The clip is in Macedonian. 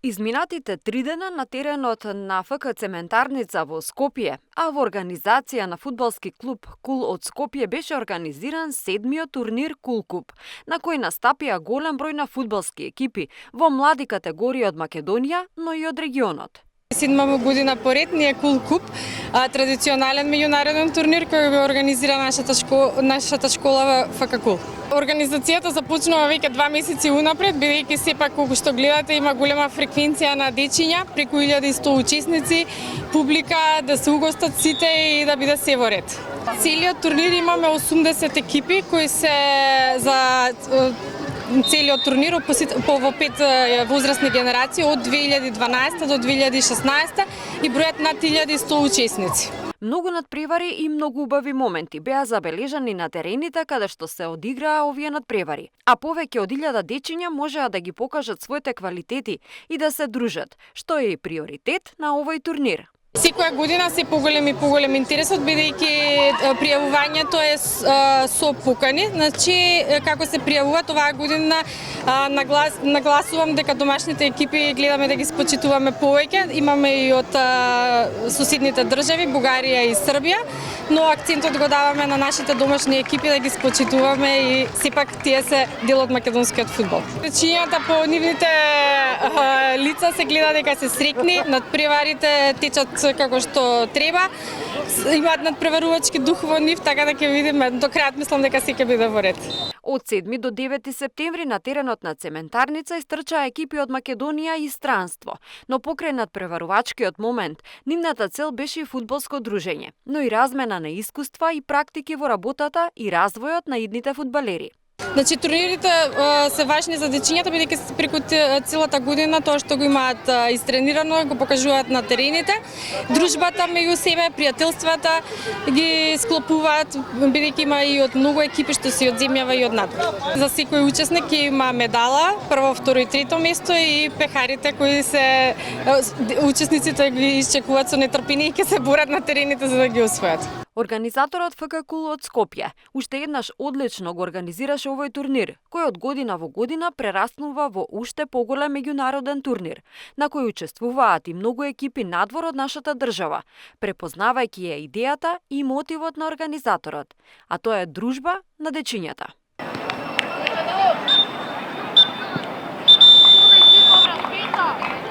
Изминатите 3 дена на теренот на ФК Цементарница во Скопје, а во организација на фудбалски клуб Кул од Скопје беше организиран 7-миот турнир Кул Куп, на кој настапија голем број на фудбалски екипи во млади категории од Македонија, но и од регионот. 7 година поред ни е Кул Куп, традиционален меѓународен турнир кој го организира нашата школа ФК Кул. Организацијата започнува веќе 2 месеци унапред, бидејќи сепак колку што гледате има голема фреквенција на дечиња, преку 1100 учесници, публика, да се угостат сите и да биде се во ред. Целиот турнир имаме 80 екипи кои се за целиот турнир во 5 возрастни генерации од 2012 до 2016 и бројат над 1100 учесници. Многу надпревари и многу убави моменти беа забележани на терените каде што се одиграа овие надпревари, а повеќе од 1000 дечиња можеа да ги покажат своите квалитети и да се дружат, што е и приоритет на овој турнир. Секоја година се поголем интересот, бидејќи пријавувањето е со покани. Значи, како се пријавуваат оваа година, нагласувам дека домашните екипи гледаме да ги спочитуваме повеќе. Имаме и од соседните држави, Бугарија и Србија, но акцентот го даваме на нашите домашни екипи да ги спочитуваме и сепак тие се дел од македонскиот фудбал. Дечињата по нивните лица се гледа дека се среќни, надпреварите течат како што треба, имаат надпреварувачки дух во нив, така да ќе видиме до крајот, мислам дека се ќе биде во ред. Од 7 до 9 септември на теренот на Цементарница истрчаа екипи од Македонија и странство, но покрај надпреварувачкиот момент, нивната цел беше и фудбалско дружење, но и размена на искуства и практики во работата и развојот на идните фудбалери. Значи, турнирите се важни за дечињата, бидејќи преку целата година тоа што го имаат истренирано го покажуваат на терените. Дружбата меѓу себе, пријателствата ги склопуваат, бидејќи има и од многу екипи што се од земјава и од надвор. За секој учесник има медала, прво, второ и трето место и пехарите кои се учесниците ги исчекуваат со нетрпение и ќе се борат на терените за да ги освојат. Организаторот ФК Кул од Скопје уште еднаш одлично го организираше овој турнир, кој од година во година прераснува во уште поголем меѓународен турнир, на кој учествуваат и многу екипи надвор од нашата држава, препознавајќи ја идејата и мотивот на организаторот, а тоа е дружба на дечињата.